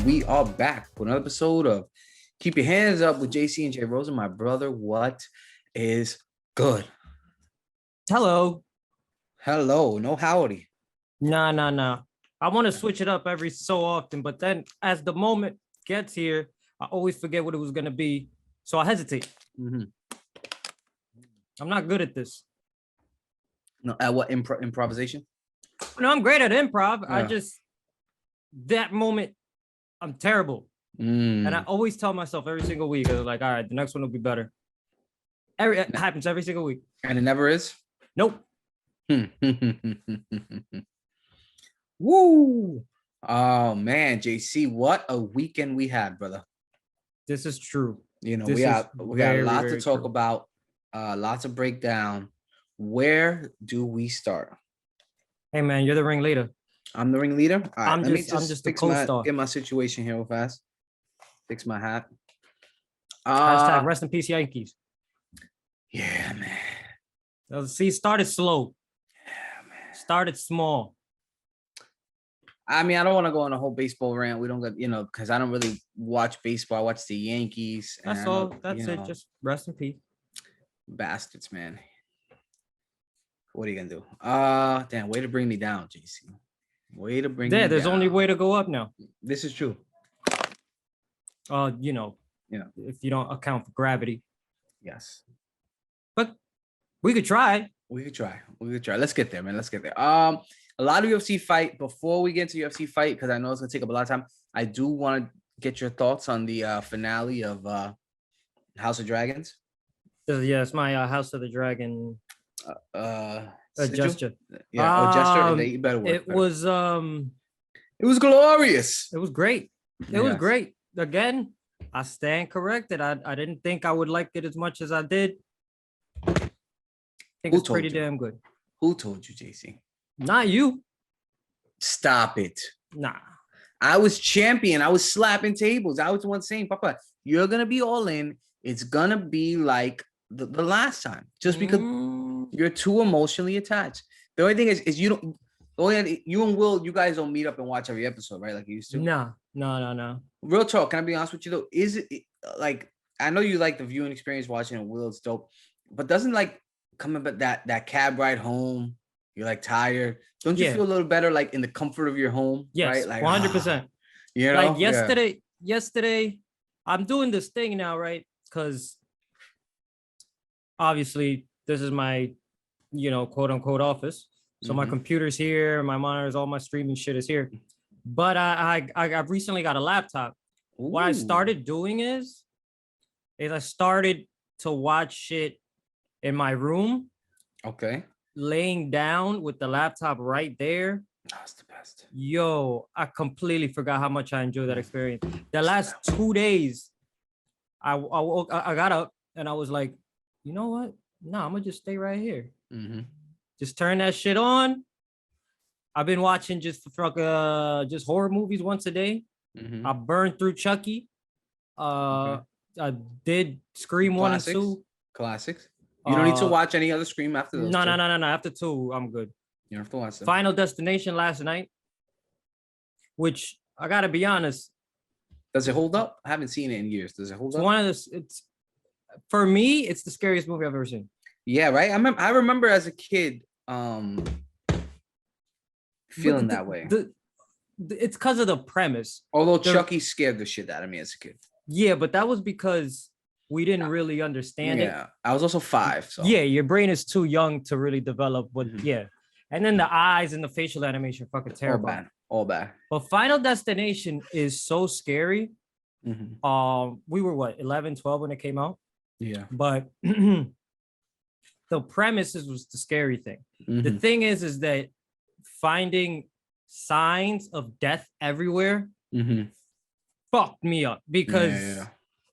we are back with another episode of Keep Your Hands Up with JC and J Rosen. My brother, what is good? Hello. Hello, no howdy. Nah. I want to switch it up every so often, but then as the moment gets here, I always forget what it was going to be. So I hesitate. Mm-hmm. I'm not good at this. No, at what improvisation? No, I'm great at improv. Yeah. That moment, I'm terrible. And I always tell myself every single week, I was like, all right, the next one will be better. It happens every single week. And it never is? Nope. Woo! Oh man, JC, what a weekend we had, brother. This is true. You know, we got a lot to talk about, lots of breakdown. Where do we start? Hey man, you're the ringleader. I'm the ringleader. All right, I'm just the co-star. Get my situation here real fast. Fix my hat. Hashtag rest in peace, Yankees. Yeah, man. See, started slow. Yeah, man. Started small. I mean, I don't want to go on a whole baseball rant. We don't get, because I don't really watch baseball. I watch the Yankees. That's all. That's it. Just rest in peace. Bastards, man. What are you gonna do? Damn, way to bring me down, JC. Way to bring me down. There's only way to go up now. This is true. If you don't account for gravity. Yes. But we could try. We could try. Let's get there, man. Let's get there. A lot of UFC fight. Before we get to UFC fight, because I know it's gonna take up a lot of time, I do want to get your thoughts on the finale of House of Dragons. Yeah, it's my House of the Dragon. Gesture. Yeah, gesture. You better work. It was glorious. It was great. It was great. Again, I stand corrected. I didn't think I would like it as much as I did. I think it's pretty damn good. Who told you, JC? Not you. Stop it. Nah. I was champion. I was slapping tables. I was the one saying, Papa, you're gonna be all in. It's gonna be like the last time, just because you're too emotionally attached. The only thing is you don't. You and Will, you guys don't meet up and watch every episode, right? Like you used to. No. Real talk. Can I be honest with you though? Is it like, I know you like the viewing experience watching it, Will, it's dope, but doesn't like coming but that cab ride home, you're like tired. Don't you feel a little better like in the comfort of your home? Yes, right? Like 100%. Like yesterday, I'm doing this thing now, right? Because obviously this is my, quote unquote office. So my computer's here, my monitors, all my streaming shit is here. But I recently got a laptop. Ooh. What I started doing is I started to watch shit in my room. Okay. Laying down with the laptop right there. That's the best. Yo, I completely forgot how much I enjoyed that experience. The last 2 days, I got up and I was like, you know what? No, I'm gonna just stay right here. Just turn that shit on. I've been watching just horror movies once a day. I burned through Chucky. I did Scream 1 and 2. Classics. You don't need to watch any other Scream after those. No. After 2, I'm good. You don't have to watch them. Final Destination last night, which I gotta be honest. Does it hold up? I haven't seen it in years. Does it hold up? For me, it's the scariest movie I've ever seen. Yeah, right. I remember as a kid, feeling that way. It's because of the premise. Although Chucky scared the shit out of me as a kid. Yeah, but that was because we didn't really understand it. Yeah, I was also 5. So. Yeah, your brain is too young to really develop. But and then the eyes and the facial animation are fucking terrible. All bad. But Final Destination is so scary. We were 11, 12 when it came out. Yeah. But the premises was the scary thing. The thing is that finding signs of death everywhere fucked me up because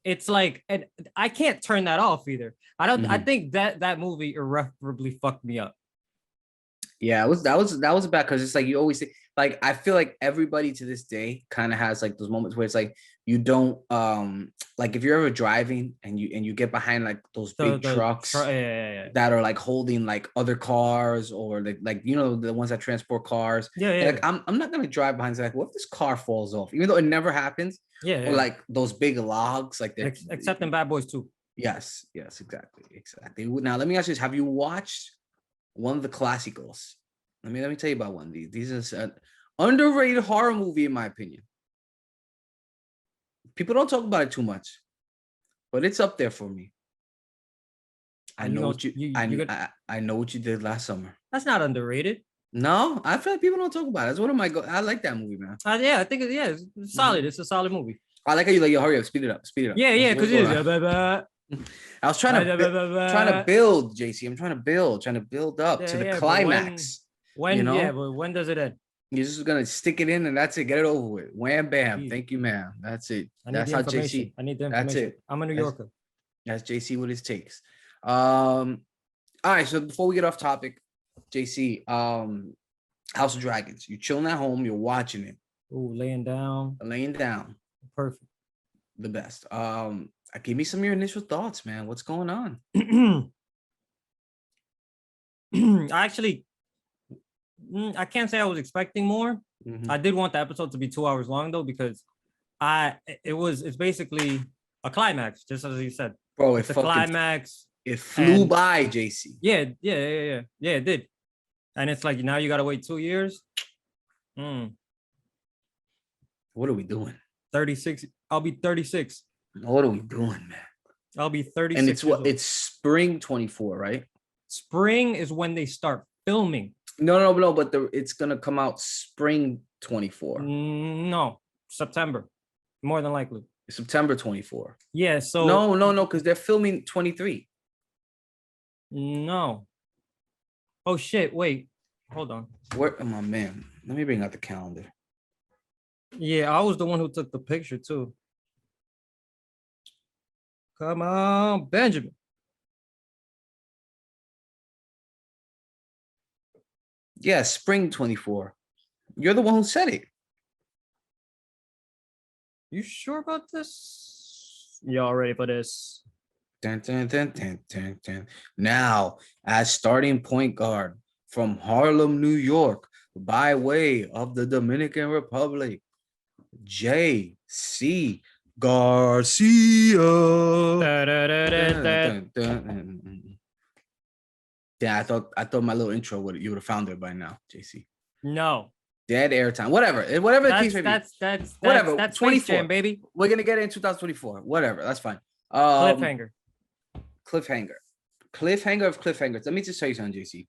it's like, and I can't turn that off either. I think that movie irreparably fucked me up. Yeah, that was bad because it's like you always say, like I feel like everybody to this day kind of has like those moments where it's like you don't like if you're ever driving and you get behind like those big trucks that are like holding like other cars or like you know the ones that transport cars. Like I'm not gonna drive behind. Like what if this car falls off? Even though it never happens. Or like those big logs, like that. Except in Bad Boys 2. Yes, exactly. Now let me ask you this: have you watched one of the classicals? Let me tell you about one of these. These are an underrated horror movie, in my opinion. People don't talk about it too much, but it's up there for me. I know what you I know what you did last summer. That's not underrated. No, I feel like people don't talk about it. That's one of my I like that movie, man. I think it's solid. Mm-hmm. It's a solid movie. I like how you like, yo, hurry up, speed it up. Yeah, because it is. I was trying to build, JC. I'm trying to build up to the climax. When you know? But when does it end? You're just gonna stick it in and that's it. Get it over with. Wham bam. Jeez. Thank you, ma'am. That's it. That's how JC. I need the information. That's it. I'm a New Yorker. That's JC with his takes. All right. So before we get off topic, JC, House of Dragons. You're chilling at home. You're watching it. Ooh, laying down. Perfect. The best. Give me some of your initial thoughts, man. What's going on? I can't say I was expecting more. Mm-hmm. I did want the episode to be 2 hours long though, because it's basically a climax, just as you said. Bro, it's a climax. It flew by, JC. Yeah, it did. And it's like now you gotta wait 2 years. What are we doing? 36. I'll be 36. What are we doing, man? I'll be 36. And it's spring 24, right? Spring is when they start filming. No, but it's gonna come out spring 24. No, September, more than likely. September 24. Yeah, so no, because they're filming 23. No. Oh shit! Wait, hold on. Where, oh, my man? Let me bring out the calendar. Yeah, I was the one who took the picture too. Come on, Benjamin. Yeah, spring 24. You're the one who said it. You sure about this? Y'all ready for this? Dun, dun, dun, dun, dun, dun. Now, as starting point guard from Harlem, New York, by way of the Dominican Republic, J.C. Garcia. Yeah, I thought my little intro you would have found it by now, JC. No. Dead airtime. Whatever the case may be. That's 24, Jam, baby. We're gonna get it in 2024. Whatever, that's fine. Cliffhanger of cliffhangers. Let me just tell you something, JC.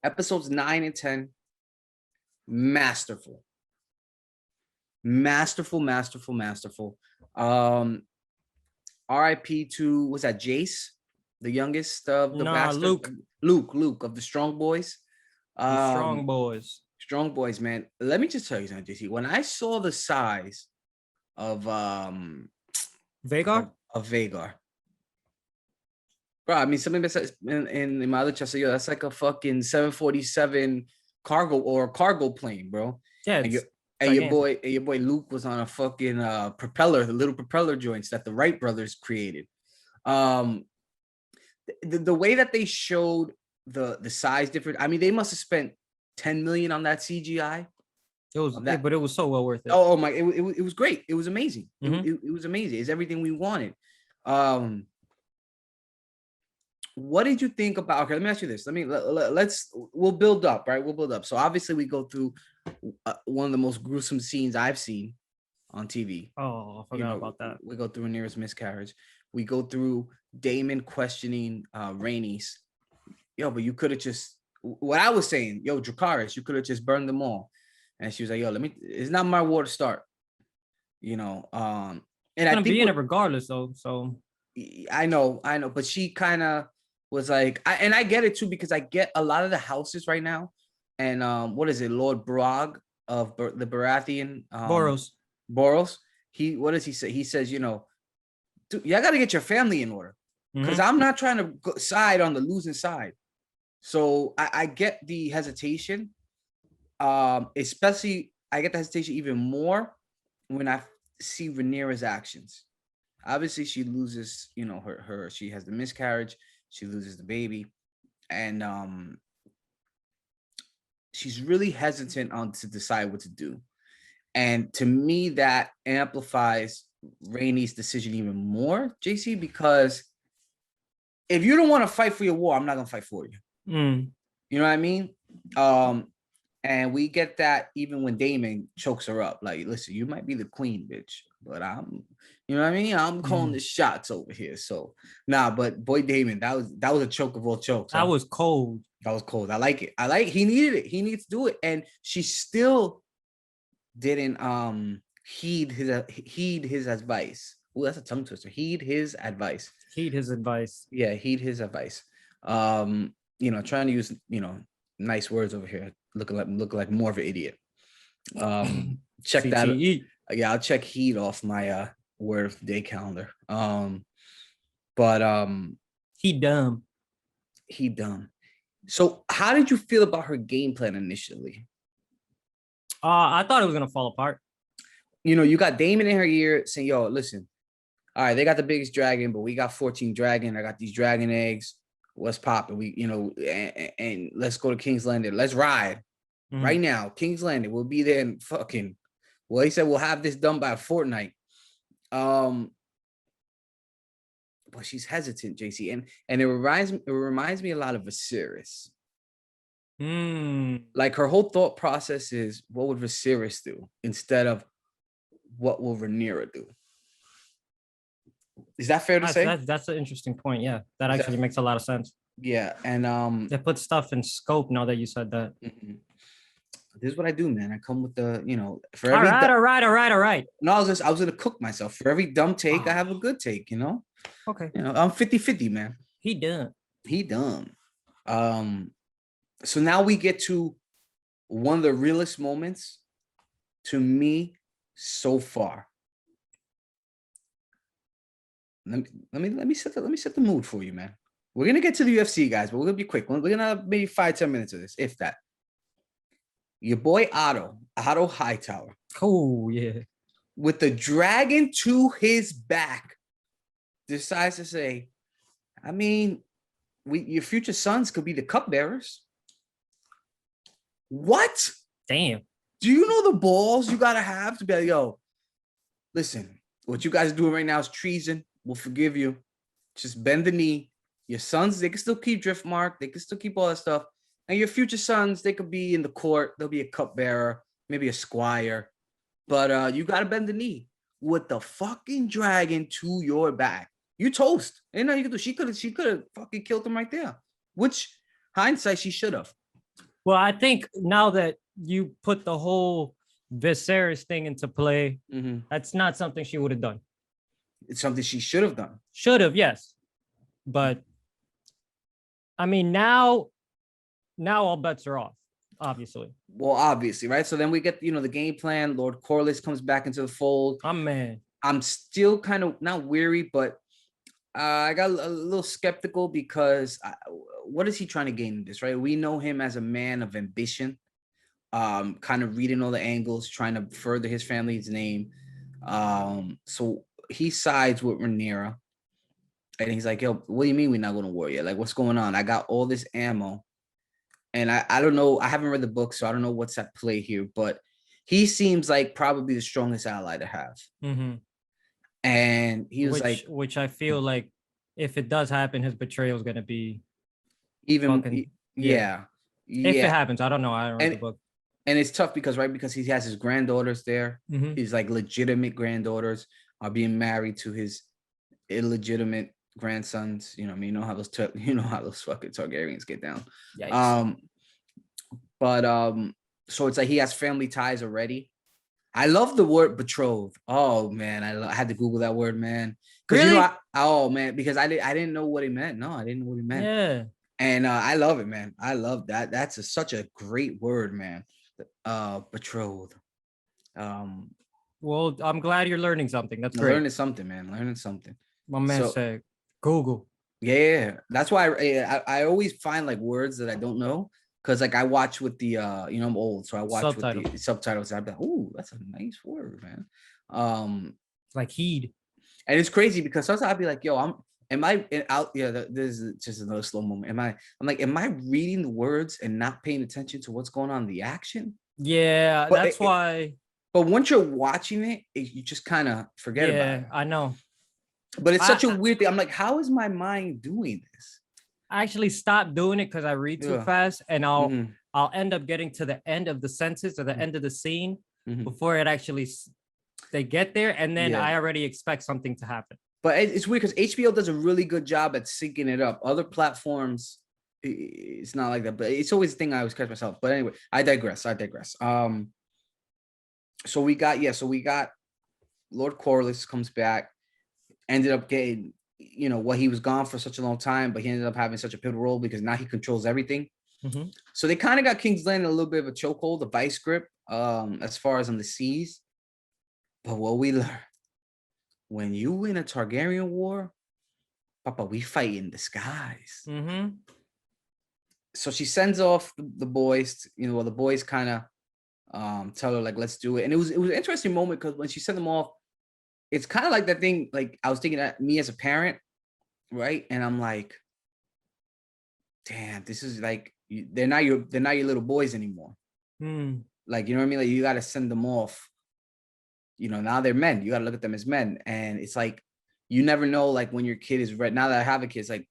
Episodes 9 and 10, masterful. RIP to, was that Jace, the youngest of the bastard? Luke of the Strong Boys. Strong Boys, man. Let me just tell you something, JC. When I saw the size of Vagar, bro, I mean, something that's in my other chest, that's like a fucking 747 cargo plane, bro. Yeah. And your boy Luke was on a fucking propeller, the little propeller joints that the Wright brothers created. The way that they showed the size difference, I mean, they must have spent 10 million on that CGI. But it was so well worth it. Oh my, it was great. It was amazing. Mm-hmm. It was amazing. It's everything we wanted. What did you think about? Okay, let me ask you this. We'll build up, right? We'll build up. So obviously we go through one of the most gruesome scenes I've seen on TV. Oh, I forgot about that. We go through Rhaenyra's miscarriage. We go through Damon questioning Rhaenys. Yo, but you could have just, what I was saying, yo, Dracarys, you could have just burned them all. And she was like, yo, it's not my war to start. And I think be in it regardless though. So I know, but she kind of was like, I get it too, because I get a lot of the houses right now. And what is it, Lord Brog of the Baratheon? Boros. What does he say? He says, dude, y'all got to get your family in order, because Mm-hmm. I'm not trying to side on the losing side. So I get the hesitation. Especially I get the hesitation even more when I see Rhaenyra's actions. Obviously, she loses, she has the miscarriage, she loses the baby, and she's really hesitant on to decide what to do. And to me, that amplifies Rhaenys decision even more, JC, because if you don't want to fight for your war, I'm not gonna fight for you. You know what I mean? And we get that even when Daemon chokes her up. Like, listen, you might be the queen, bitch, but you know what I mean? I'm calling the shots over here. So but boy, Daemon, that was a choke of all chokes. That was cold. That was cold. I like it. He needed it. He needs to do it. And she still didn't heed his advice. Oh, that's a tongue twister. Heed his advice. Heed his advice. Yeah, heed his advice. Trying to use, nice words over here. Looking like more of an idiot. Check that. Yeah, I'll check heed off my word of the day calendar. But he dumb. So how did you feel about her game plan initially? I thought it was gonna fall apart. You got Daemon in her ear saying, yo, listen, all right, they got the biggest dragon, but we got 14 dragon. I got these dragon eggs. What's popping? We, and let's go to King's Landing. Let's ride right now. King's Landing. We'll be there in fucking. Well, he said we'll have this done by a fortnight. But she's hesitant, JC, and it reminds me a lot of Viserys. Like her whole thought process is, what would Viserys do instead of what will Rhaenyra do? Is that fair to say? That's an interesting point. Yeah, that actually makes a lot of sense. Yeah, and they put stuff in scope now that you said that. This is what I do, man. I come with the, for every all right. No, I was gonna cook myself. For every dumb take, I have a good take, Okay. I'm 50-50, man. He done. So now we get to one of the realest moments to me so far. Let me set the mood for you, man. We're gonna get to the UFC, guys, but we're gonna be quick. We're gonna have maybe 5-10 minutes of this, if that. Your boy Otto Hightower. Oh yeah. With the dragon to his back, decides to say, I mean, your future sons could be the cupbearers. What? Damn. Do you know the balls you gotta have to be like, yo, listen, what you guys are doing right now is treason. We'll forgive you. Just bend the knee. Your sons, they can still keep Driftmark. They can still keep all that stuff. And your future sons, they could be in the court. They'll be a cupbearer, maybe a squire. But you got to bend the knee with the fucking dragon to your back. You toast. Ain't nothing you can do. She could have fucking killed him right there. Which, hindsight, she should have. Well, I think now that you put the whole Viserys thing into play, that's not something she would have done. It's something she should have done. Should have, yes. But, I mean, now all bets are off, obviously. Well, obviously, right? So then we get, the game plan. Lord Corlys comes back into the fold. I'm still kind of not weary, but I got a little skeptical because what is he trying to gain in this, right? We know him as a man of ambition, kind of reading all the angles, trying to further his family's name. So he sides with Rhaenyra, and he's like, yo, what do you mean we're not going to war yet? Like, what's going on? I got all this ammo. And I don't know. I haven't read the book, so I don't know what's at play here. But he seems like probably the strongest ally to have. And he was which I feel like if it does happen, his betrayal is going to be even. Yeah. If it happens, I don't know. I don't read the book. And it's tough because he has his granddaughters there. His like legitimate granddaughters are being married to his illegitimate grandsons. You know what I mean? You know how those fucking Targaryens get down. Yikes. So it's like he has family ties already. I love the word betrothed. Oh man, I had to Google that word, man. Really? Because I didn't know what it meant. No, I didn't know what it meant. Yeah. And I love it, man. I love that. That's such a great word, man. Betrothed. Well, I'm glad you're learning something. That's great. Learning something, man. Learning something. My man said Google. Yeah, that's why I always find like words that I don't know. Because like I watch with the I'm old, so I watch with Subtitle. the subtitles. I'd be like, "Ooh, that's a nice word, man." Like heed. And it's crazy because sometimes I'd be like, "Yo, am I out?" Yeah, this is just another slow moment. Am I reading the words and not paying attention to what's going on in the action? Yeah, But that's why. but once you're watching it, you just kind of forget about it. I know. But it's such a weird thing. I'm like, how is my mind doing this? I actually stopped doing it because I read too fast, and I'll end up getting to the end of the sentence or the end of the scene before it actually they get there, and then I already expect something to happen. But it's weird because HBO does a really good job at syncing it up. Other platforms, it's not like that. But it's always a thing I always catch myself. But anyway, I digress. So we got Lord Corliss comes back, ended up getting what he was gone for such a long time, but he ended up having such a pivotal role because now he controls everything. So they kind of got King's Landing a little bit of a chokehold, a vice grip, as far as on the seas. But what we learned, when you win a Targaryen war, Papa, we fight in the skies. So she sends off the boys. The boys kind of tell her like, let's do it. And it was an interesting moment because when she sent them off, it's kind of like that thing. Like I was thinking at me as a parent, right? And I'm like, damn, this is like they're not your little boys anymore. Like, you know what I mean? Like you got to send them off. Now they're men. You got to look at them as men. And it's like, you never know, like when your kid is ready. Now that I have a kid, it's like,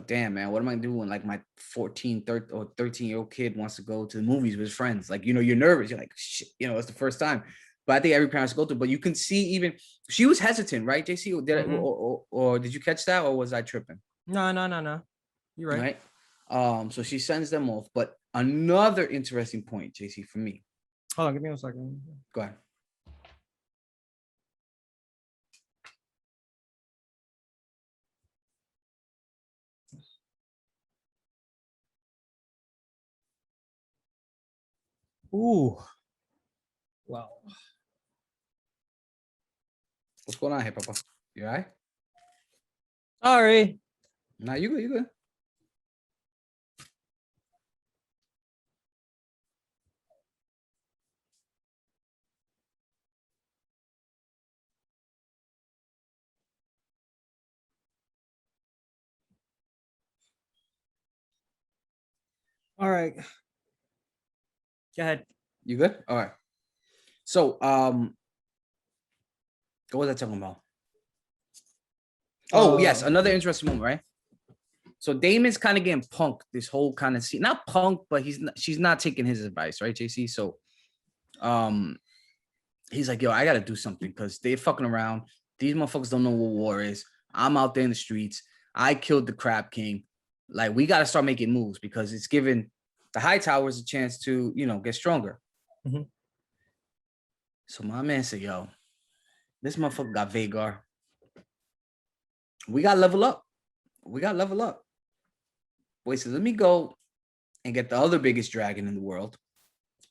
damn, man, what am I doing? Like my 13 or 13-year-old kid wants to go to the movies with his friends. Like, you're nervous. You're like, shit, it's the first time. But I think every parent has to go through. But you can see even, she was hesitant, right, JC? Or did you catch that? Or was I tripping? No. You're right. Right? So she sends them off. But another interesting point, JC, for me. Hold on, give me 1 second. Go ahead. Ooh. Wow. What's going on here, Papa? You all right? Sorry. Nah, you good, you good. All right. Go ahead. You good? All right. So, what was I talking about? Oh, yes, another interesting moment, right? So Damon's kind of getting punked this whole kind of scene. Not punked, but she's not taking his advice, right, JC? So, he's like, yo, I gotta do something because they're fucking around. These motherfuckers don't know what war is. I'm out there in the streets. I killed the Crab King. Like, we gotta start making moves because it's giving the High Towers a chance to, get stronger. So my man said, yo, this motherfucker got Vhagar. We gotta level up. Boy said, let me go and get the other biggest dragon in the world.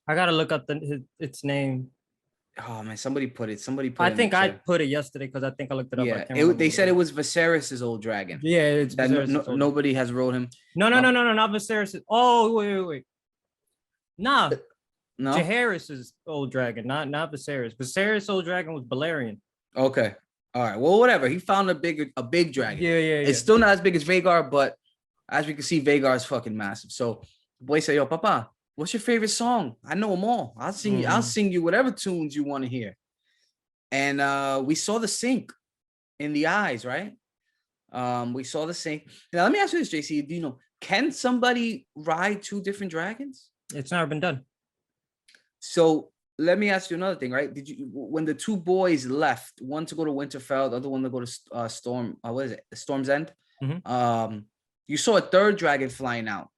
I gotta look up its name. Oh man, somebody put it. I think I put it yesterday because I think I looked it up. Yeah, they said it was Viserys' old dragon. Yeah, it's Viserys' nobody has rode him. No, not Viserys. Oh, wait. Nah. No. Jaehaerys' old dragon, not Viserys. Viserys' old dragon was Balerion. Okay. All right. Well, whatever. He found a big dragon. Yeah. It's still not as big as Vhagar, but as we can see, Vhagar is fucking massive. So the boy said, yo, Papa, what's your favorite song? I know them all. I'll sing you whatever tunes you want to hear. And we saw the sync in the eyes, right? We saw the sync. Now, let me ask you this, JC. Do you know, can somebody ride two different dragons? It's never been done. So let me ask you another thing, right? When the two boys left, one to go to Winterfell, the other one to go to Storm's End? You saw a third dragon flying out.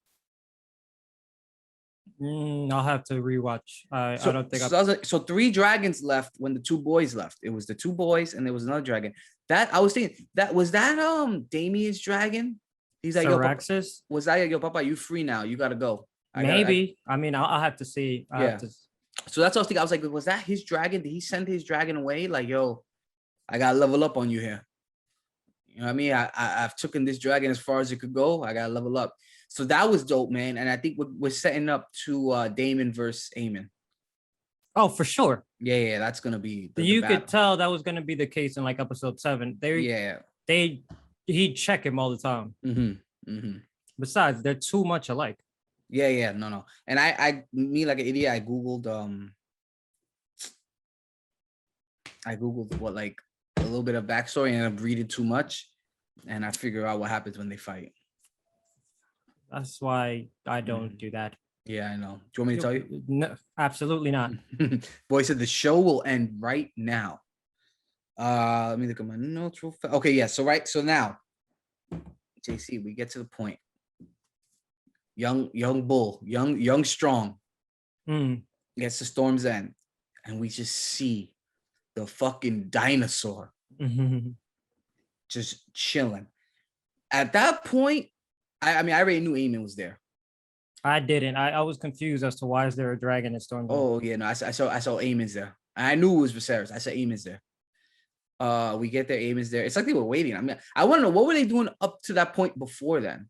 I'll have to rewatch. I don't think so 3 dragons left when the 2 boys left. It was the 2 boys and there was another dragon. That I was thinking that Damien's dragon. He's like, Syraxis? Was that yo, Papa, you free now? You gotta go. Maybe. I'll have to see. So that's what I was thinking. I was like, was that his dragon? Did he send his dragon away? Like, yo, I gotta level up on you here. You know what I mean? I've taken this dragon as far as it could go. I gotta level up. So that was dope, man. And I think we're setting up to Damon versus Eamon. Oh, for sure. Yeah, that's gonna be you could tell that was gonna be the case in like episode 7. He'd check him all the time. Besides, they're too much alike. Yeah, no. And me like an idiot, I googled what like a little bit of backstory, and I'm reading too much, and I figure out what happens when they fight. That's why I don't do that. Yeah, I know. Do you want me to tell you? No, absolutely not. Boy said the show will end right now. Let me look at my notes real fast. Okay, yeah. So now, JC, we get to the point. Young bull, young strong. Gets to Storm's End, and we just see the fucking dinosaur just chilling. At that point, I mean, I already knew Eamon was there. I didn't. I was confused as to why is there a dragon in Storm's End. Oh yeah, no, I saw Eamon's there. I knew it was Viserys. I said Eamon's there. We get there, Eamon's there. It's like they were waiting. I mean, I want to know what were they doing up to that point before then?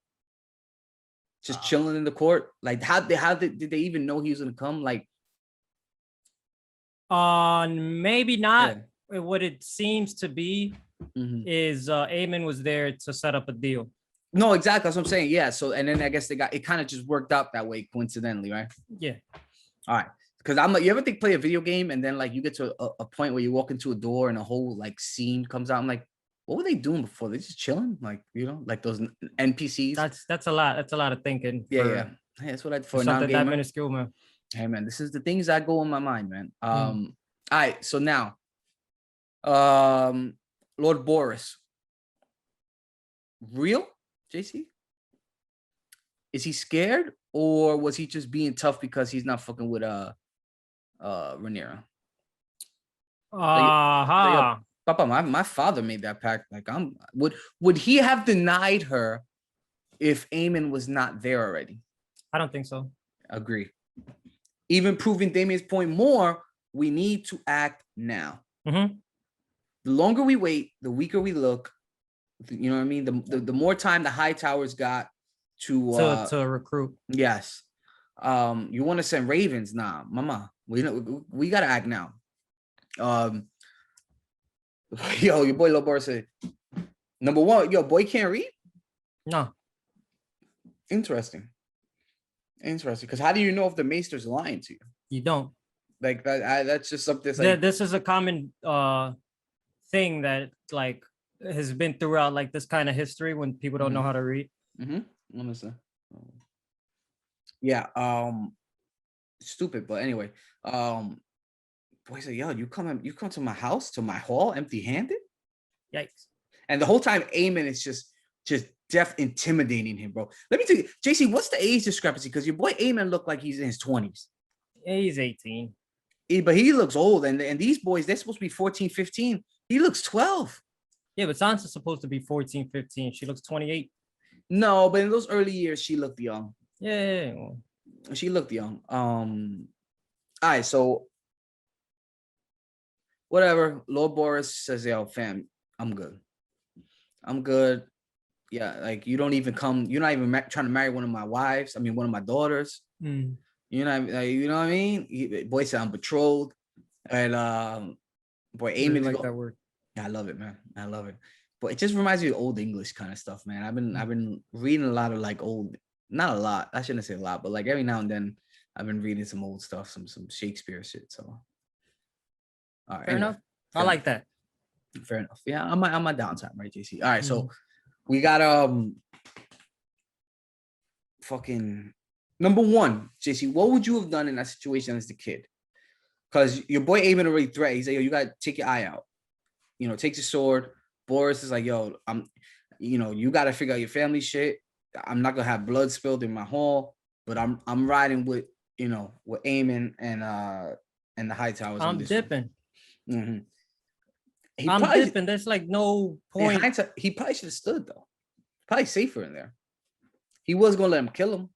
Just chilling in the court. Like how did they even know he was gonna come? Like, maybe not. Yeah. What it seems to be is Aemon was there to set up a deal. No, exactly. That's what I'm saying. Yeah. So, and then I guess it kind of just worked out that way coincidentally, right? Yeah. All right. Because I'm like, you ever play a video game and then like you get to a point where you walk into a door and a whole like scene comes out. I'm like, what were they doing before? They just chilling, like, you know, like those NPCs. That's a lot. That's a lot of thinking. Yeah. Hey, that's what I for something that minuscule, man. Hey man, this is the things that go in my mind, man. All right. So now, Lord Boris, real? JC? Is he scared, or was he just being tough because he's not fucking with Rhaenyra? Papa, my father made that pact. Like, would he have denied her if Aemon was not there already? I don't think so. Agree. Even proving Damien's point more, we need to act now. The longer we wait, the weaker we look. You know what I mean? The more time the High Towers got to recruit. Yes. You want to send Ravens? Nah, mama. We gotta act now. Yo, your boy Lobar said, number one, yo, boy can't read? No. Interesting. Because how do you know if the maester's lying to you? You don't. Like that. That's just something. Like, this is a common thing that like has been throughout like this kind of history when people don't know how to read. Honestly. Yeah. Stupid, but anyway. Boy said, yo, you come to my house, to my hall, empty-handed? Yikes. And the whole time Aemon is just intimidating him, bro. Let me tell you, JC, what's the age discrepancy? Because your boy Aemon looked like he's in his 20s. Yeah, he's 18. But he looks old, and these boys, they're supposed to be 14, 15. He looks 12. Yeah, but Sansa's supposed to be 14, 15. She looks 28. No, but in those early years, she looked young. Yeah. She looked young. All right, so whatever. Lord Boris says, yo, fam, I'm good. Yeah, like you're not even trying to marry one of my wives. I mean, one of my daughters. You know what I mean? Boy said I'm betrothed. And boy, Aemon like that word. Yeah, I love it, man. I love it. But it just reminds me of old English kind of stuff, man. I've been reading a lot of like old, not a lot. I shouldn't say a lot, but like every now and then I've been reading some old stuff, some Shakespeare shit. So all right. Fair enough. I like that. Fair enough. Yeah, I'm my downtime, right, JC? All right, so we got fucking number one, JC. What would you have done in that situation as the kid? Because your boy Aemon already threatened. He said, yo, you gotta take your eye out. You know, takes your sword. Boris is like, yo, you gotta figure out your family shit. I'm not gonna have blood spilled in my hall, but I'm riding with Aemon and the High Towers. I'm dipping. I'm dipping. There's like no point. He probably should have stood though. Probably safer in there. He was gonna let him kill him.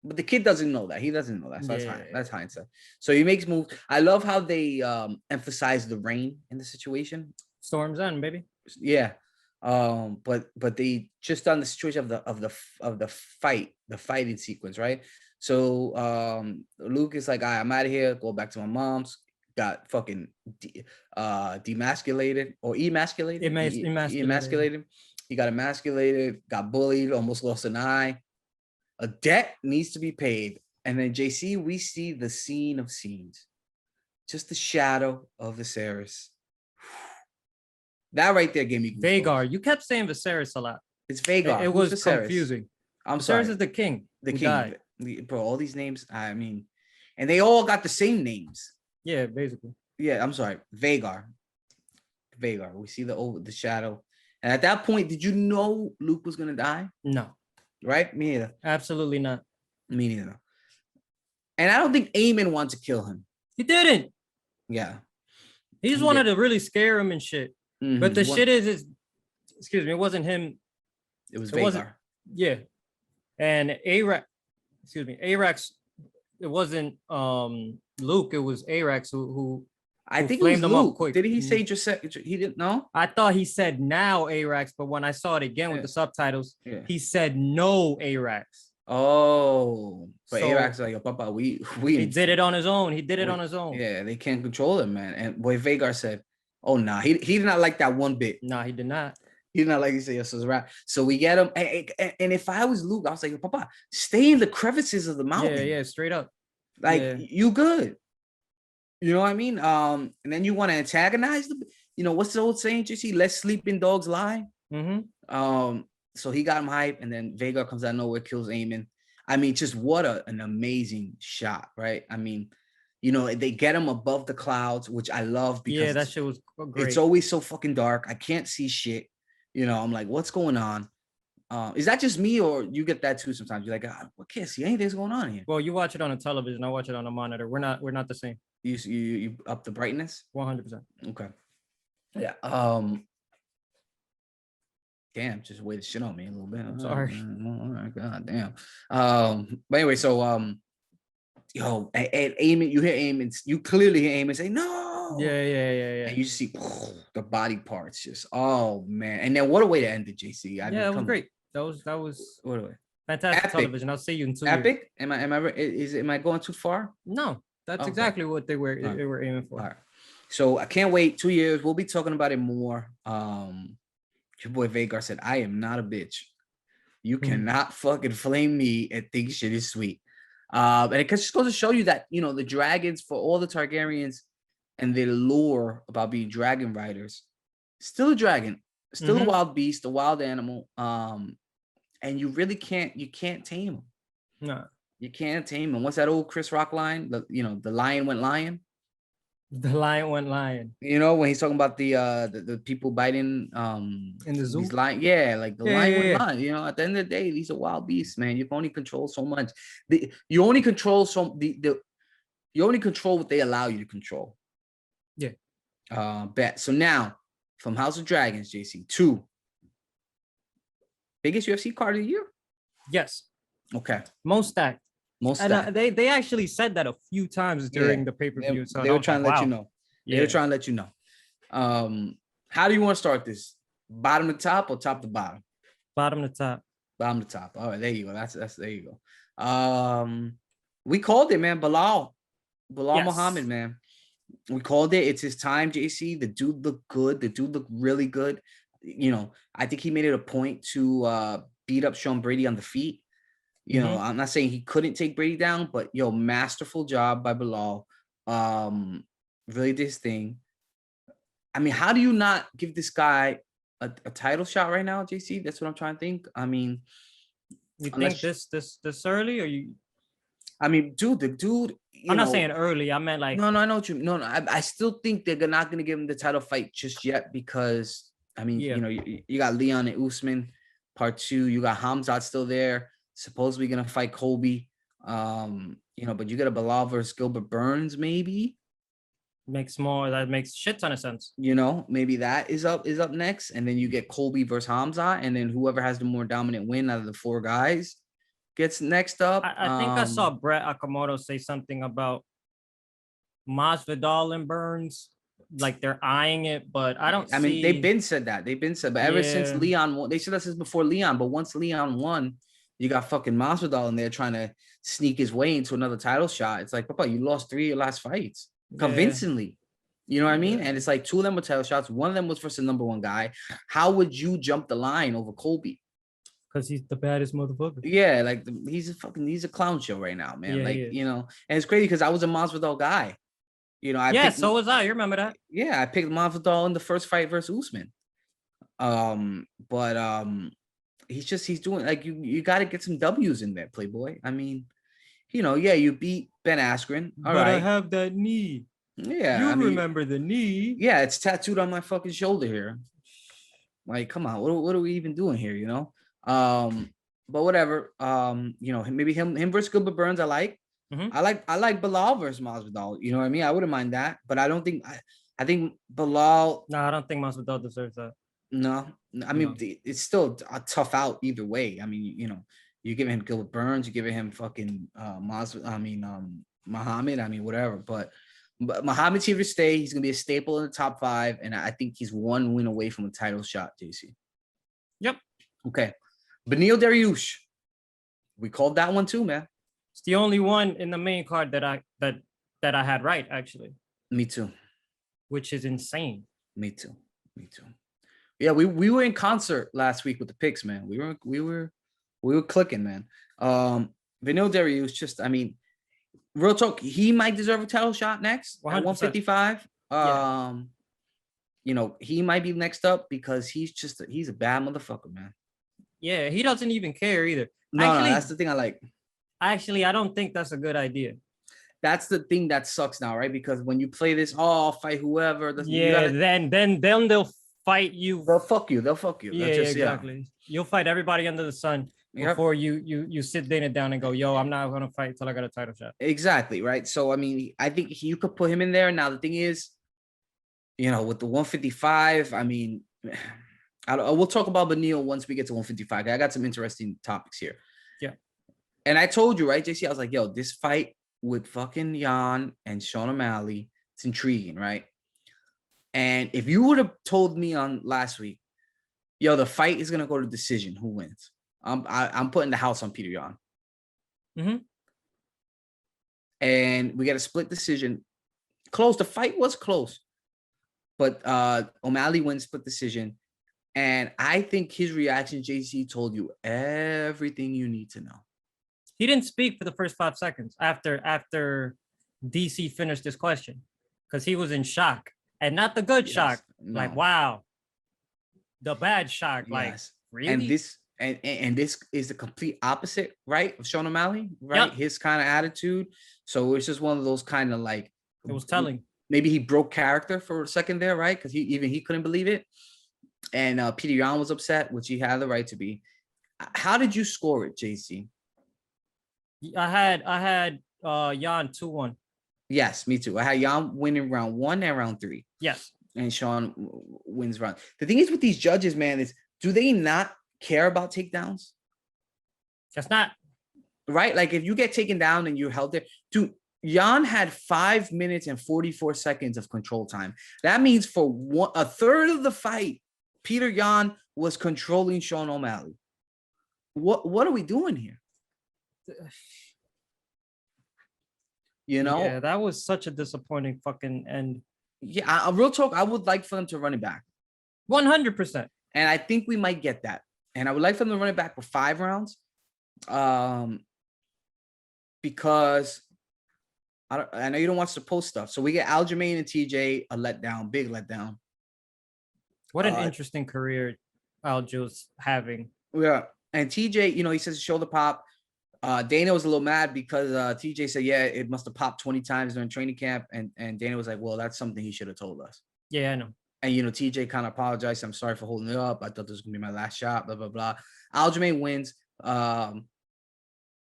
But the kid doesn't know that. He doesn't know that. So that's hindsight. So he makes moves. I love how they emphasize the rain in the situation. Storm's End, baby. Yeah. But they just on the situation of the fighting sequence, right? So Luke is like, I'm out of here, go back to my mom's. Got fucking demasculated or emasculated. Emasculated. Emasculated. He got emasculated, got bullied, almost lost an eye. A debt needs to be paid. And then JC, we see the scene of scenes. Just the shadow of Viserys. That right there gave me goosebumps. Vagar. You kept saying Viserys a lot. It's Vagar. It was confusing. I'm Viserys sorry. is the king. The king. Died. Bro, all these names, I mean, and they all got the same names. Yeah, basically. Yeah, I'm sorry. Vagar. We see the shadow. And at that point, did you know Luke was gonna die? No. Right? Me neither. Absolutely not. Me neither. And I don't think Aemon wanted to kill him. He didn't. Yeah. He just wanted to really scare him and shit. Mm-hmm. But the shit is, excuse me, it wasn't him. It was Vagar. Yeah. And Arax, it wasn't Luke, it was Arax who I think it was Luke. Did he say just he didn't know? I thought he said now Arax, but when I saw it again with the subtitles, he said no Arax. Oh, but so, Arax like, Papa, we he did it on his own. He did it on his own. Yeah, they can't control him, man. And boy, Vagar said, "Oh nah, he did not like that one bit. Nah, he did not. He did not like he said yes, was right. So we get him, and if I was Luke, I was like, Papa, stay in the crevices of the mountain. Yeah, straight up. Like you good. You know what I mean? And then you want to antagonize them. You know what's the old saying? You see, let sleeping dogs lie. Mm-hmm. So he got him hype, and then Vagar comes out of nowhere, kills Aemon. I mean, just what an amazing shot, right? I mean, you know, they get him above the clouds, which I love because that shit was great. It's always so fucking dark. I can't see shit. You know, I'm like, what's going on? Is that just me, or you get that too sometimes? You're like, I can't see anything's going on here. Well, you watch it on a television. I watch it on a monitor. We're not the same. You up the brightness? 100%. Okay. Yeah. Damn, just way to shit on me a little bit. I'm sorry. Oh my god, damn. But anyway, so yo, and Aemon, you hear Aemon, you clearly hear Aemon say no. Yeah. And you see the body parts just, oh man. And then what a way to end it, JC. It was great. That was what a way. Fantastic television. I'll see you in 2 years. Epic? Am I going too far? No, that's exactly what they were aiming for. All right. So I can't wait 2 years. We'll be talking about it more. Your boy Vagar said, I am not a bitch. You cannot fucking flame me and think shit is sweet. And it just goes to show you that, you know, the dragons, for all the Targaryens and their lore about being dragon riders, still a dragon, still a wild beast, a wild animal. And you really can't tame them. No. You can't tame them. What's that old Chris Rock line? The lion went lion. The lion went lion. You know, when he's talking about the people biting in the zoo. These lion, like the lion went lion. You know, at the end of the day, these are wild beasts, man. You can only control so much. You only control you only control what they allow you to control. Yeah. Bet. So now, from House of Dragons, JC, 2. Biggest UFC card of the year? Yes. Okay. Most stacked. They actually said that a few times during the pay-per-view. They were trying to let you know. They were trying to let you know. How do you want to start this? Bottom to top or top to bottom? Bottom to top. Bottom to top. All right, there you go. That's there you go. We called it, man. Bilal Muhammad, man. We called it. It's his time, JC. The dude looked good. The dude looked really good. You know, I think he made it a point to beat up Sean Brady on the feet. You know, I'm not saying he couldn't take Brady down, but masterful job by Bilal. Really did his thing. I mean, how do you not give this guy a title shot right now, JC? That's what I'm trying to think. I mean, you think this early, or you? I mean, dude, the dude. I'm not saying early. I meant like. No, I know what you. No. I still think they're not going to give him the title fight just yet because I mean, you know, you got Leon and Usman, part 2. You got Hamzat still there. Supposedly gonna fight Colby. You know, but you got a Bilal versus Gilbert Burns, maybe. That makes shit ton of sense. You know, maybe that is up next, and then you get Colby versus Hamza, and then whoever has the more dominant win out of the 4 guys gets next up. I think I saw Brett Akamoto say something about Masvidal and Burns like they're eyeing it, but I don't. I mean, they've been said that. But ever since Leon won, they said that since before Leon. But once Leon won, you got fucking Masvidal in there trying to sneak his way into another title shot. It's like, Papa, you lost 3 of your last fights convincingly. You know what I mean? And it's like 2 of them were title shots. One of them was versus the number 1 guy. How would you jump the line over Colby? Because he's the baddest motherfucker. Yeah, like he's a clown show right now, man. Yeah, like, you know, and it's crazy because I was a Masvidal guy. You know, so was I. You remember that? Yeah, I picked Masvidal in the first fight versus Usman. But he's doing like you got to get some W's in there, Playboy. I mean, you know, yeah, you beat Ben Askren. All right, I have that knee. Yeah, I mean, remember the knee? Yeah, it's tattooed on my fucking shoulder here. Like, come on, what are we even doing here? You know, but whatever. You know, maybe him versus Gilbert Burns. I like. I like Bilal versus Masvidal. You know what I mean? I wouldn't mind that, but I don't think I think Bilal. No, I don't think Masvidal deserves that. No, I mean it's still a tough out either way. I mean, you know, you're giving him Gilbert Burns, you're giving him fucking Muhammad. I mean, whatever. But Muhammad's here to stay. He's gonna be a staple in the top 5, and I think he's 1 win away from a title shot. JC. Yep. Okay. Beneil Dariush. We called that one too, man. It's the only one in the main card that I had right, actually. Me too. Which is insane. Me too. Yeah, we were in concert last week with the picks, man. We were clicking, man. Beneil Dariush, just, I mean, real talk, he might deserve a title shot next 100%. At 155. You know, he might be next up because he's a bad motherfucker, man. Yeah, he doesn't even care either. No, that's the thing I like. Actually, I don't think that's a good idea. That's the thing that sucks now, right? Because when you play this, I'll fight whoever. Then they'll fight you. They'll fuck you. Yeah, exactly. Yeah. You'll fight everybody under the sun before you sit Dana down and go, yo, I'm not gonna fight till I got a title shot. Exactly, right? So I mean, I think you could put him in there. Now the thing is, you know, with the 155, I mean, we'll talk about Beneil once we get to 155. I got some interesting topics here. Yeah. And I told you, right, JC, I was like, yo, this fight with fucking Jan and Sean O'Malley, it's intriguing, right? And if you would have told me on last week, yo, the fight is gonna go to decision, who wins? I'm putting the house on Peter Yan. Mm-hmm. And we got a split decision. Close. The fight was close, but O'Malley wins split decision. And I think his reaction, JC, told you everything you need to know. He didn't speak for the first 5 seconds after DC finished this question because he was in shock, and not the good shock. No. Like, wow, the bad shock. Yes. Like, really? And this is the complete opposite, right, of Sean O'Malley, right? Yep. His kind of attitude. So it's just one of those kind of like, it was telling. Maybe he broke character for a second there, right? Because he couldn't believe it. And Peter Yan was upset, which he had the right to be. How did you score it, JC? I had Yan 2-1. Yes, me too. I had Yan winning round 1 and round 3. Yes. And Sean wins round. The thing is with these judges, man, is do they not care about takedowns? That's not right. Like if you get taken down and you're held there, dude, Yan had 5 minutes and 44 seconds of control time. That means for a third of the fight, Peter Yan was controlling Sean O'Malley. What are we doing here? You know? Yeah, that was such a disappointing fucking end. Yeah, real talk, I would like for them to run it back. 100%. And I think we might get that. And I would like for them to run it back for 5 rounds. Because I know you don't watch the post stuff. So we get Aljamain and TJ a letdown, big letdown. What an interesting career Aljo's having. Yeah. And TJ, you know, he says shoulder pop. Dana was a little mad because TJ said, yeah, it must have popped 20 times during training camp. And Dana was like, well, that's something he should have told us. Yeah, I know. And, you know, TJ kind of apologized. I'm sorry for holding it up. I thought this was going to be my last shot, blah, blah, blah. Aljamain wins.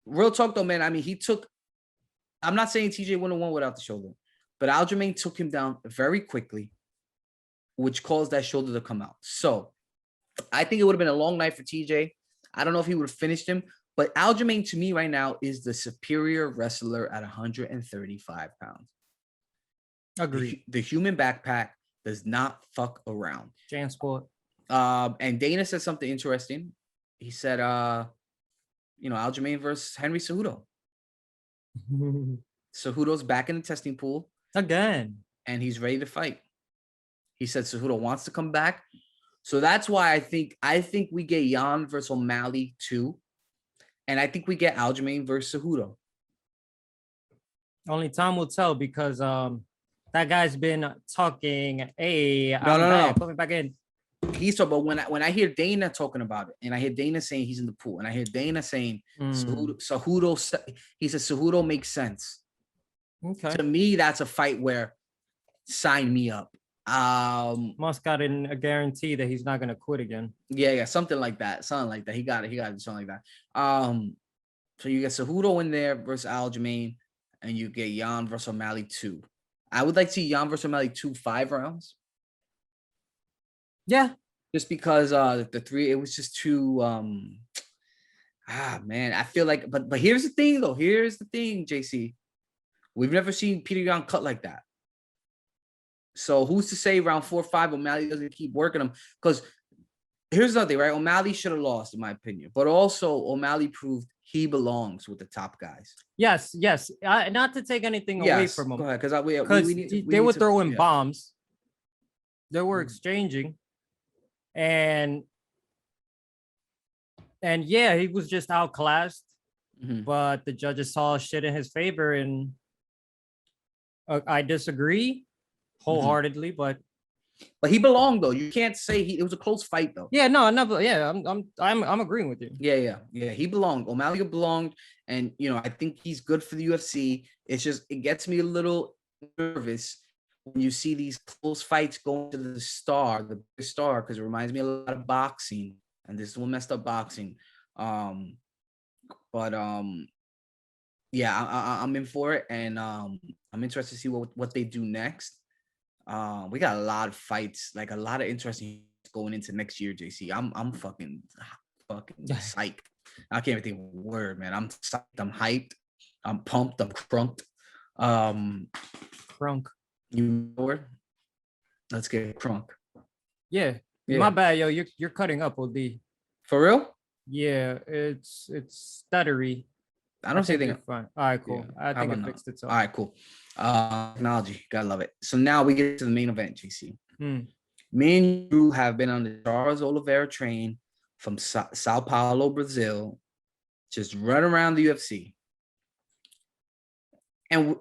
Real talk, though, man. I mean, I'm not saying TJ wouldn't have won without the shoulder, but Aljamain took him down very quickly, which caused that shoulder to come out. So I think it would have been a long night for TJ. I don't know if he would have finished him, but Aljamain to me right now is the superior wrestler at 135 pounds. Agreed. The human backpack. Does not fuck around. Jansport. And Dana said something interesting. He said, Aljamain versus Henry Cejudo. Cejudo's back in the testing pool again, and he's ready to fight. He said Cejudo wants to come back, so that's why I think we get Jan versus O'Malley too, and I think we get Aljamain versus Cejudo. Only time will tell because that guy's been talking. Hey, No. Put me back in. He's talking, but when I hear Dana talking about it, and I hear Dana saying he's in the pool, and I hear Dana saying Cejudo, he says Cejudo makes sense. Okay. To me, that's a fight where sign me up. Must got in a guarantee that he's not gonna quit again. Yeah, something like that. He got it, something like that. So you get Cejudo in there versus Aljamain, and you get Jan versus O'Malley 2. I would like to see Jan versus O'Malley 2 5 rounds. Yeah. Just because the 3, it was just too man, I feel like but here's the thing though. Here's the thing, JC. We've never seen Peter Yan cut like that. So who's to say round 4 or 5 O'Malley doesn't keep working him? Because here's another thing, right? O'Malley should have lost, in my opinion. But also O'Malley proved he belongs with the top guys. Yes. Not to take anything away from him. Go ahead, because they were throwing bombs. They were exchanging. And yeah, he was just outclassed. But the judges saw shit in his favor, and I disagree wholeheartedly, but he belonged though. You can't say it was a close fight though. Yeah, no, yeah, I'm agreeing with you. Yeah. He belonged. O'Malley belonged, and I think he's good for the UFC. It's just it gets me a little nervous when you see these close fights going to the star, because it reminds me a lot of boxing, and this is what messed up boxing. Yeah, I'm in for it, and I'm interested to see what they do next. We got a lot of fights, like a lot of interesting going into next year, JC. I'm fucking psyched. I can't even think of a word, man. I'm psyched. I'm hyped. I'm pumped. I'm crunked. Crunk. You know word? Let's get crunk. Yeah. My bad, yo. You're cutting up, OD. For real? Yeah, it's stuttery. I don't say anything. Fine. All right, cool. Yeah. I think it fixed itself. All right, cool. Technology, gotta love it. So now we get to the main event, JC. Me and you have been on the Charles Oliveira train from Sao Paulo, Brazil, just run around the UFC. And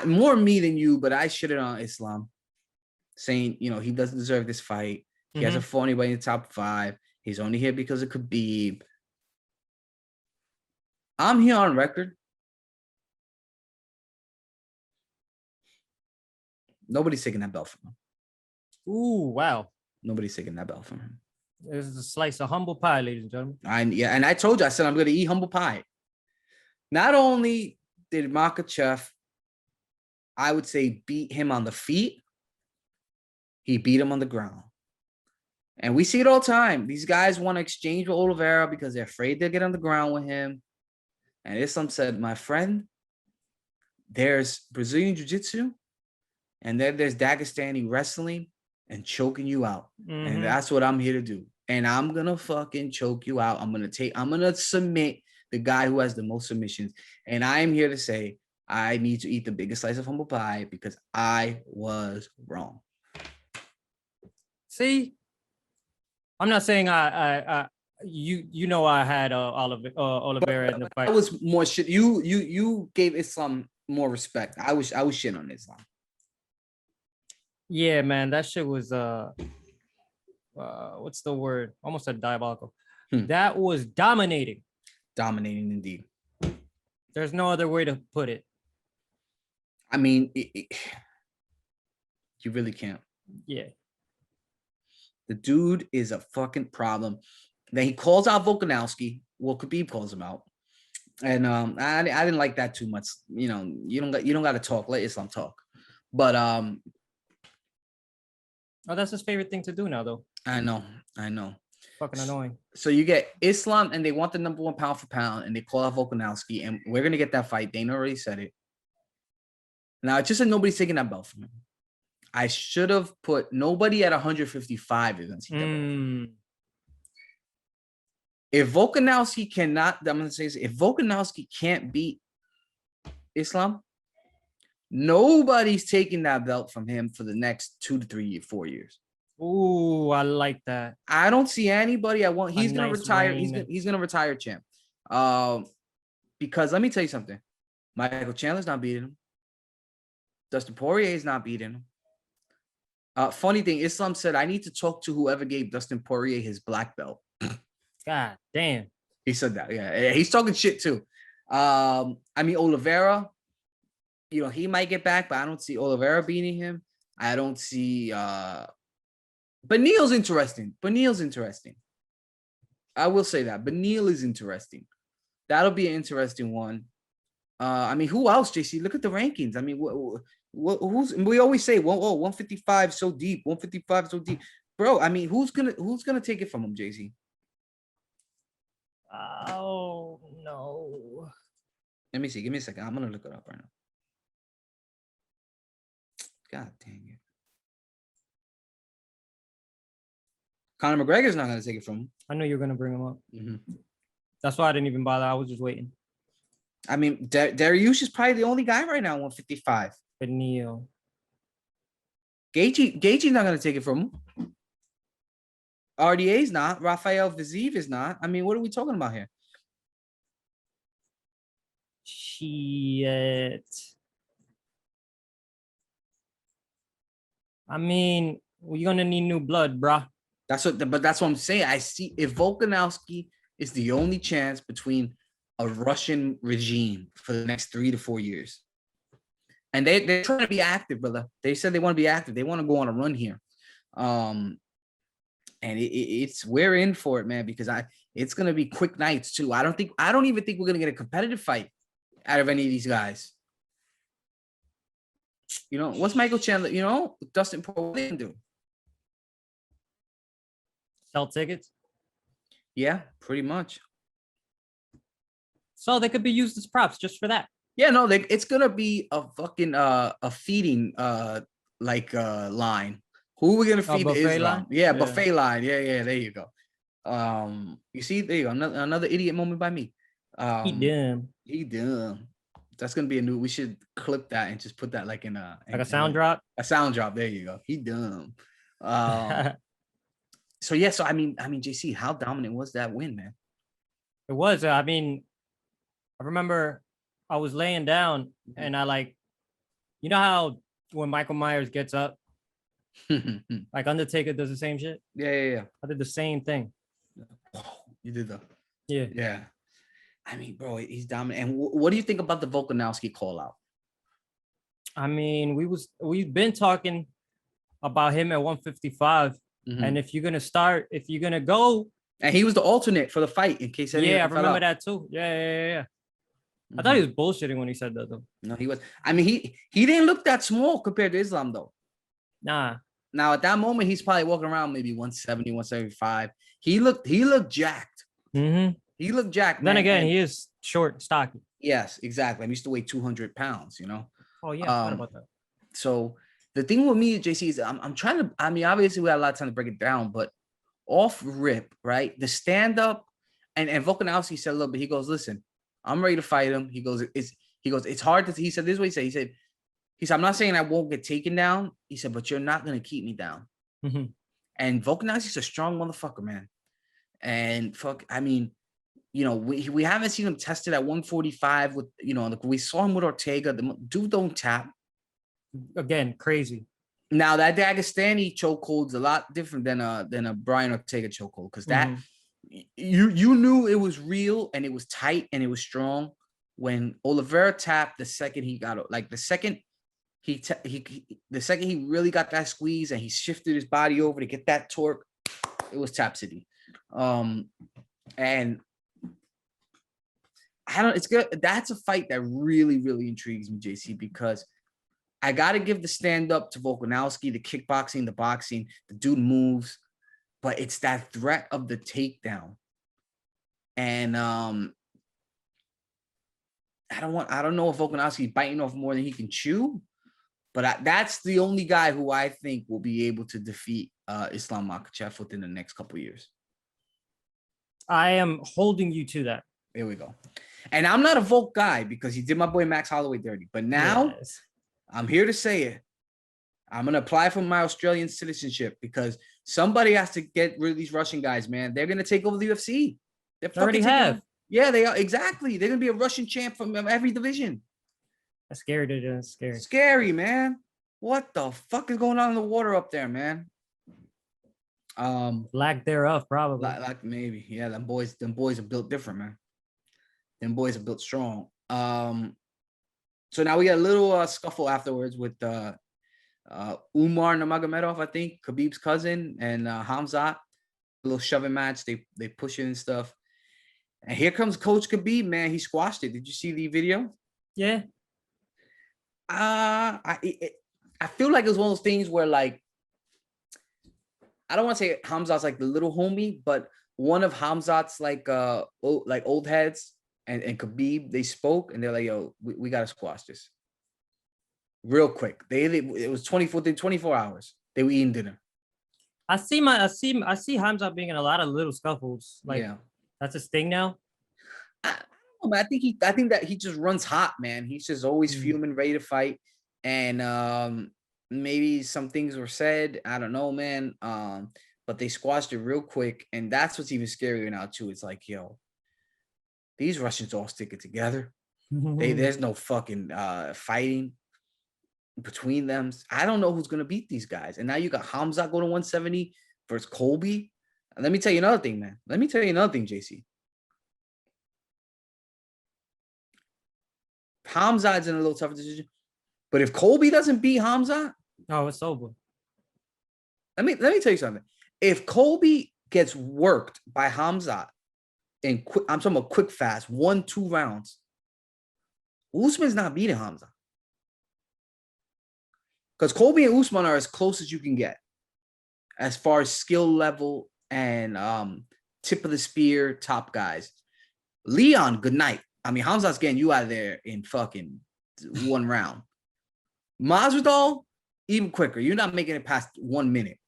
more me than you, but I shitted on Islam, saying, he doesn't deserve this fight. He hasn't fought anybody in the top 5. He's only here because of Khabib. I'm here on record. Nobody's taking that belt from him. Ooh, wow. Nobody's taking that belt from him. This is a slice of humble pie, ladies and gentlemen. And I told you, I said I'm going to eat humble pie. Not only did Makhachev, I would say, beat him on the feet, he beat him on the ground. And we see it all the time. These guys want to exchange with Oliveira because they're afraid they'll get on the ground with him. And Islam said, my friend, there's Brazilian Jiu-Jitsu, and then there's Dagestani wrestling and choking you out. And that's what I'm here to do. And I'm going to fucking choke you out. I'm going to submit the guy who has the most submissions. And I am here to say, I need to eat the biggest slice of humble pie because I was wrong. See, I'm not saying I had Oliveira in the fight. I was more shit. You gave Islam more respect. I was shit on Islam. Yeah, man, that shit was what's the word? Almost a diabolical. That was dominating. Dominating indeed. There's no other way to put it. I mean, you really can't. Yeah. The dude is a fucking problem. Then he calls out Volkanovski. Well, Khabib calls him out, and I didn't like that too much. You don't got to talk. Let Islam talk. But that's his favorite thing to do now, though. I know. Fucking annoying. So you get Islam, and they want the number 1 pound for pound, and they call out Volkanovski, and we're gonna get that fight. Dana already said it. Now it's just that nobody's taking that belt from him. I should have put nobody at 155 against each other. If Volkanovski cannot, I'm going to say this, if Volkanovski can't beat Islam, nobody's taking that belt from him for the next 2 to 3 4 years. Ooh, I like that. I don't see anybody I want. He's going to retire. Reign. He's going to retire champ. Because let me tell you something. Michael Chandler's not beating him. Dustin Poirier is not beating him. Funny thing, Islam said, I need to talk to whoever gave Dustin Poirier his black belt. God damn. He said that. Yeah. He's talking shit too. I mean, Oliveira, you know, he might get back, but I don't see Oliveira beating him. I don't see Beneil's interesting. Beneil's interesting. I will say that. Beneil is interesting. That'll be an interesting one. I mean, who else, JC? Look at the rankings. I mean, who's we always say, well, 155 so deep, 155 so deep. Bro, I mean, who's gonna take it from him, JC? Oh no. Let me see. Give me a second. I'm gonna look it up right now. God dang it. Conor McGregor's not gonna take it from him. I know you're gonna bring him up. That's why I didn't even bother. I was just waiting. I mean, Dariush is probably the only guy right now, 155. Beneil. Gaethje's not gonna take it from him. RDA's not. Rafael Viziev is not. I mean, what are we talking about here? Shit. I mean, we're gonna need new blood, bruh. But that's what I'm saying. I see if Volkanovski is the only chance between a Russian regime for the next 3 to 4 years. And they're trying to be active, brother. They said they want to be active. They want to go on a run here. And we're in for it, man, because it's gonna be quick nights too. I don't even think we're gonna get a competitive fight out of any of these guys. You know, what's Michael Chandler? You know, Dustin Poirier do? Sell tickets? Yeah, pretty much. So they could be used as props just for that. Yeah, no, it's gonna be a fucking a feeding line. Who are we gonna feed? Buffet line? Yeah, buffet line. Yeah, there you go. You see, there you go. Another idiot moment by me. He dumb. That's gonna be a new. We should clip that and just put that like in a sound drop. A sound drop. There you go. He dumb. So yeah. So I mean, JC, how dominant was that win, man? It was. I mean, I remember I was laying down and you know how when Michael Myers gets up, like Undertaker does the same shit. Yeah. I did the same thing. You did that. Yeah. I mean, bro, he's dominant. And what do you think about the Volkanovski call out? I mean, we've been talking about him at 155, and if you're gonna go, and he was the alternate for the fight in case. I remember that too. Yeah. I thought he was bullshitting when he said that though. No, he was. I mean, he didn't look that small compared to Islam though. Nah. Now at that moment, he's probably walking around maybe 170, 175. He looked jacked. He looked jacked. Then again, he is short and stocky. Yes, exactly. I used to weigh 200 pounds, you know? Oh, yeah. I forgot about that. So the thing with me, JC, is I'm trying to, I mean, obviously we had a lot of time to break it down, but off rip, right? The stand up and Volkanovski said a little bit, he goes, listen, I'm ready to fight him. He goes, it's hard to, he said, this is what he said. He said, I'm not saying I won't get taken down. He said, but you're not going to keep me down. And Volkanovski's a strong motherfucker, man. And I mean, you know, we haven't seen him tested at 145 with, you know, we saw him with Ortega. The dude don't tap. Again, crazy. Now that Dagestani chokehold's a lot different than a Brian Ortega chokehold, because that you knew it was real and it was tight and it was strong when Oliveira tapped the second he got, like the second he really got that squeeze and he shifted his body over to get that torque, it was Tap City. And it's good. That's a fight that really, really intrigues me, JC, because I got to give the stand up to Volkanovski, the kickboxing, the boxing, the dude moves, but it's that threat of the takedown. And I don't know if Volkanovski's biting off more than he can chew, But that's the only guy who I think will be able to defeat Islam Makhachev within the next couple of years. I am holding you to that. There we go. And I'm not a Volk guy because he did my boy Max Holloway dirty. But now I'm here to say it. I'm going to apply for my Australian citizenship because somebody has to get rid of these Russian guys, man. They're going to take over the UFC. They already have. Yeah, they are. Exactly. They're going to be a Russian champ from every division. That's scary, dude. That's scary. Scary, man. What the fuck is going on in the water up there, man? Lack thereof, probably. Like maybe. Yeah, them boys are built different, man. Them boys are built strong. So now we got a little scuffle afterwards with Umar Nurmagomedov, I think, Khabib's cousin, and Hamzat. A little shoving match. They push it and stuff. And here comes Coach Khabib, man. He squashed it. Did you see the video? Yeah. I feel like it was one of those things where, like, I don't want to say Hamzat's like the little homie, but one of Hamzat's like old heads and Khabib, they spoke and they're like, yo, we gotta squash this real quick. It was 24 hours. They were eating dinner. I see Hamzat being in a lot of little scuffles. Like, yeah. That's his thing now. I don't know, man. I think that he just runs hot, man. He's just always fuming, ready to fight. And maybe some things were said. I don't know, man. But they squashed it real quick. And that's what's even scarier now, too. It's like, yo, these Russians all stick it together. There's no fucking fighting between them. I don't know who's going to beat these guys. And now you got Hamzat going to 170 versus Colby. And let me tell you another thing, man. Let me tell you another thing, JC. Hamzat's in a little tougher decision. But if Colby doesn't beat Hamzat, oh, it's over. Let me tell you something. If Colby gets worked by Hamzat in I'm talking about quick fast, 1-2 rounds, Usman's not beating Hamzat. Because Colby and Usman are as close as you can get as far as skill level and tip of the spear top guys. Leon, good night. I mean, Hamzat's getting you out of there in fucking 1 round. Masvidal, even quicker. You're not making it past 1 minute.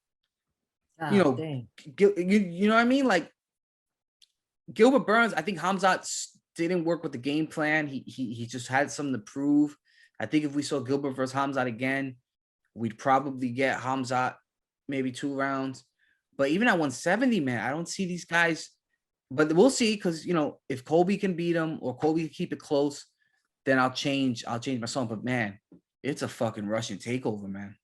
Oh, you know, dang. You know what I mean? Like Gilbert Burns, I think Hamzat didn't work with the game plan. He just had something to prove. I think if we saw Gilbert versus Hamzat again, we'd probably get Hamzat maybe 2 rounds. But even at 170, man, I don't see these guys. But we'll see, because, you know, if Colby can beat him or Colby can keep it close, then I'll change my song. But, man, it's a fucking Russian takeover, man.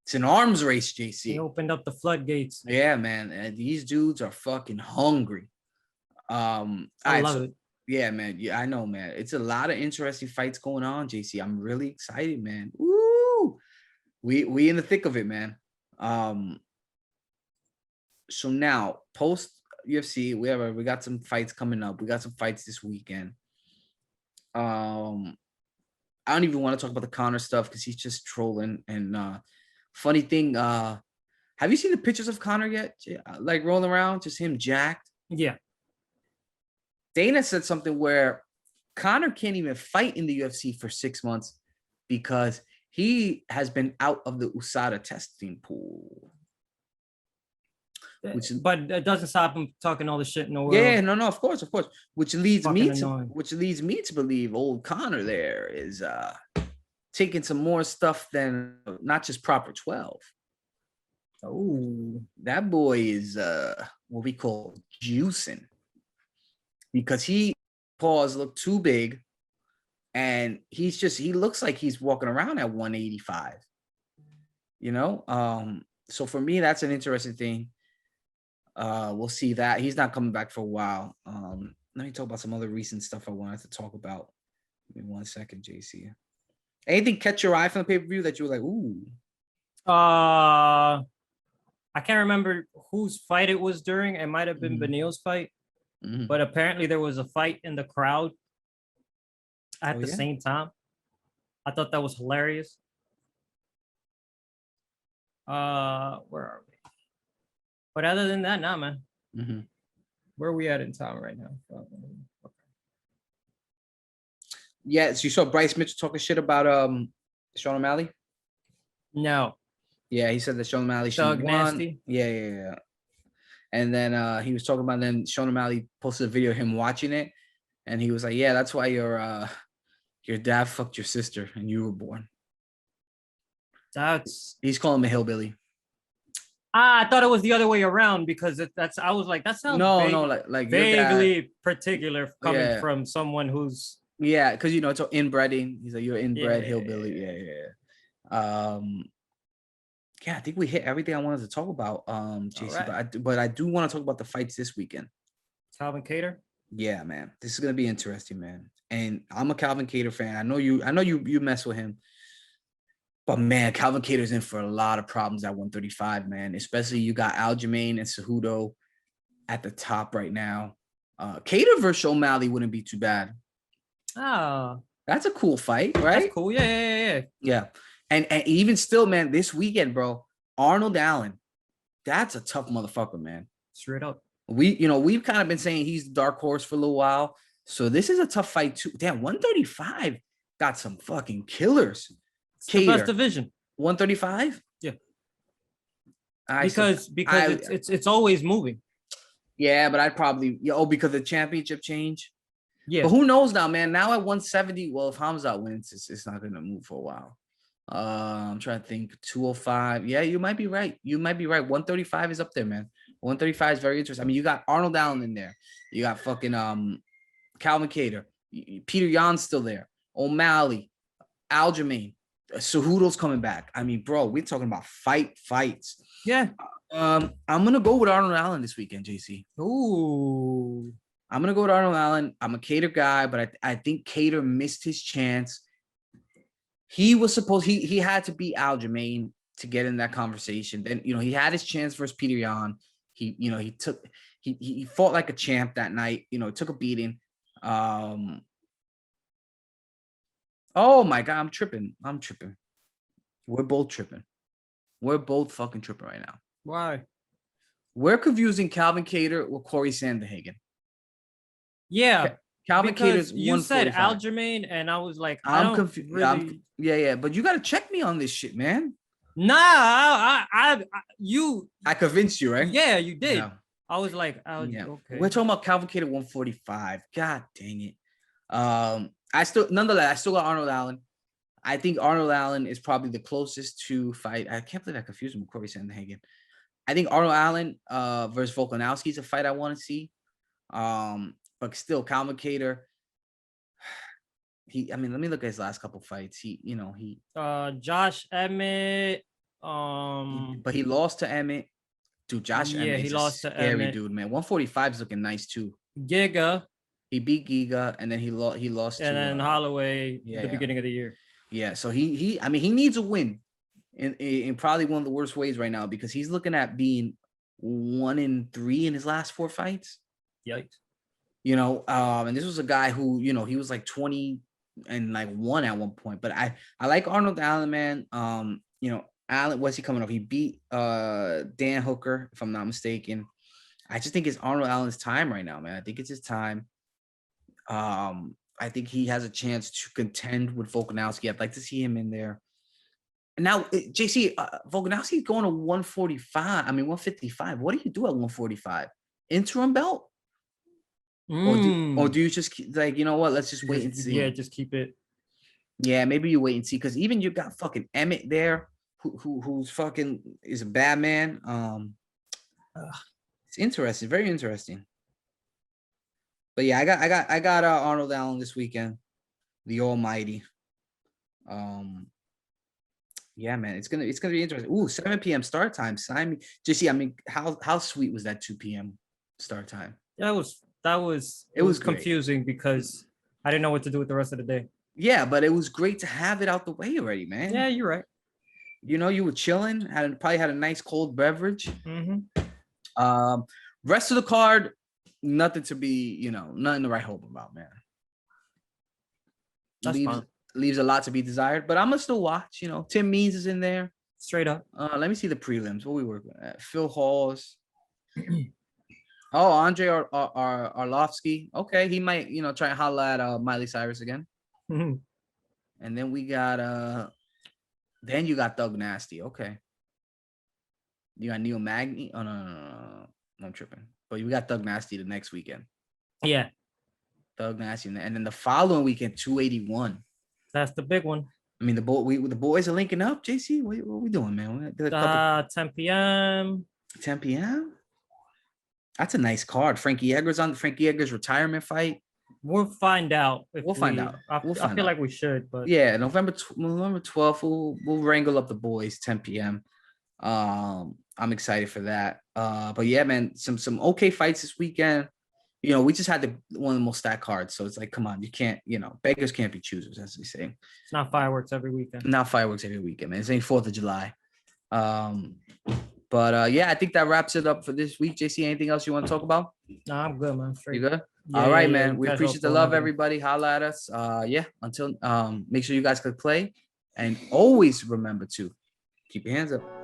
It's an arms race, JC. They opened up the floodgates. Yeah, man. And these dudes are fucking hungry. I love it. Yeah, man. Yeah, I know, man. It's a lot of interesting fights going on, JC. I'm really excited, man. Woo! We in the thick of it, man. So now, post UFC, we got some fights coming up. We got some fights this weekend. I don't even want to talk about the Conor stuff because he's just trolling. And funny thing, have you seen the pictures of Conor yet? Like rolling around, just him jacked? Yeah. Dana said something where Conor can't even fight in the UFC for 6 months because he has been out of the USADA testing pool. But it doesn't stop him talking all the shit in the world. Yeah, no, of course. Which leads me to believe old Conor there is taking some more stuff than not just proper 12. Oh, that boy is what we call juicing, because he paws look too big, and he looks like he's walking around at 185. You know, so for me, that's an interesting thing. We'll see that. He's not coming back for a while. Let me talk about some other recent stuff I wanted to talk about. Give me 1 second, JC. Anything catch your eye from the pay-per-view that you were like, ooh? I can't remember whose fight it was during. It might have been Beneil's fight. But apparently there was a fight in the crowd at the same time. I thought that was hilarious. Where are we? But other than that, nah, man. Where are we at in time right now? Okay. Yeah, so you saw Bryce Mitchell talking shit about Sean O'Malley? No. Yeah, he said that Sean O'Malley should Thug have won. Nasty. Yeah. And then he was talking about then Sean O'Malley posted a video of him watching it, and he was like, "Yeah, that's why your dad fucked your sister and you were born." He's calling him a hillbilly. I thought it was the other way around because I was like, that sounds like vaguely particular coming from someone who's because it's inbreeding. He's like, you're inbred hillbilly. Yeah. I think we hit everything I wanted to talk about, JC. Right. But I do want to talk about the fights this weekend. Calvin Kattar. Yeah, man, this is gonna be interesting, man. And I'm a Calvin Kattar fan. I know you mess with him. But man, Calvin Kattar's in for a lot of problems at 135, man. Especially you got Aljamain and Cejudo at the top right now. Kattar versus O'Malley wouldn't be too bad. Oh, that's a cool fight, right? That's cool. Yeah. And even still, man, this weekend, bro, Arnold Allen, that's a tough motherfucker, man. Straight up. We've kind of been saying he's the dark horse for a little while. So this is a tough fight too. Damn, 135 got some fucking killers. It's the best division. 135? Yeah. Because it's always moving. Yeah, but I'd probably because the championship change. Yeah. But who knows now, man? Now at 170, well, if Hamza wins, it's not gonna move for a while. I'm trying to think. 205. Yeah, you might be right. 135 is up there, man. 135 is very interesting. I mean, you got Arnold Allen in there. You got fucking Calvin Kattar. Peter Yan's still there. O'Malley, Aljamain. Cejudo's coming back. I mean, bro, we're talking about fights. Yeah. I'm gonna go with Arnold Allen this weekend, JC. Ooh. I'm gonna go with Arnold Allen. I'm a Kattar guy, but I think Kattar missed his chance. He was supposed he had to beat Aljamain to get in that conversation. Then he had his chance versus Peter Yan. He fought like a champ that night. Took a beating. Oh my God, I'm tripping. We're both tripping. We're both fucking tripping right now. Why? We're confusing Calvin Kattar with Corey Sandhagen. Yeah. Calvin Kattar's you said Aljamain, and I was like, I'm confused. Really... Yeah. But you got to check me on this shit, man. Nah, I convinced you, right? Yeah, you did. Yeah. I was like, okay. We're talking about Calvin Kattar 145. God dang it. I still got Arnold Allen. I think Arnold Allen is probably the closest to fight. I can't believe I confused him with Corey Sandhagen. I think Arnold Allen versus Volkanovski is a fight I want to see. But still, Calvin Kattar. Let me look at his last couple fights. Josh Emmett. But he lost to Emmett. Dude, Josh Emmett. Yeah, he lost to scary Emmett. Dude, man. 145 is looking nice too. Giga. He beat Giga, and then he lost. And then Holloway the beginning of the year. Yeah, so he needs a win in probably one of the worst ways right now because he's looking at being 1-3 in his last 4 fights. Yikes. And this was a guy who, he was like 20-1 at one point. But I like Arnold Allen, man. Allen, what's he coming off? He beat Dan Hooker, if I'm not mistaken. I just think it's Arnold Allen's time right now, man. I think it's his time. I think he has a chance to contend with Volkanovski. I'd like to see him in there. And now, JC, Volkanovski's going to 155. What do you do at 145? Interim belt? Or do you just you know what? Let's just wait and see. Yeah, just keep it. Yeah, maybe you wait and see because even you got fucking Emmett there, who's fucking is a bad man. It's interesting, very interesting. But yeah, I got Arnold Allen this weekend, the Almighty. Yeah, man, it's gonna be interesting. Ooh, 7 p.m. start time. Sign me, JC. I mean, how sweet was that 2 p.m. start time? It was confusing because I didn't know what to do with the rest of the day. Yeah, but it was great to have it out the way already, man. Yeah, you're right. You were chilling, probably had a nice cold beverage. Mm-hmm. Rest of the card, nothing to be, nothing to write home about, man. Leaves a lot to be desired, but I'm gonna still watch. Tim Means is in there. Straight up. Let me see the prelims. What we working at? Phil Halls. Oh, Andre Arlovsky. Okay, he might, try and holla at Miley Cyrus again. Mm-hmm. And then we got Then you got Thug Nasty. Okay. You got Neil Magny. Oh no, I'm tripping. But you got Thug Nasty the next weekend. Yeah, Thug Nasty, and then the following weekend, 281. that's the big one. I mean, the boys are linking up. JC, what we doing, man? We got a couple. 10 p.m. 10 p.m. That's a nice card. Frankie Edgar's on the Frankie Edgar's retirement fight. We'll find out. We'll find out. I feel like we should, but yeah, November 12th, we'll wrangle up the boys 10 p.m. I'm excited for that. But yeah, man, some okay fights this weekend. You know, we just had one of the most stacked cards, so it's like, come on, you can't, beggars can't be choosers, as we say. It's not fireworks every weekend. Not fireworks every weekend, man. It's ain't 4th of July. But yeah, I think that wraps it up for this week. JC, anything else you want to talk about? Nah, I'm good, man. You good? Yeah, all right, yeah, man. We appreciate the love, everybody. Holla at us. Yeah, until make sure you guys could play. And always remember to keep your hands up.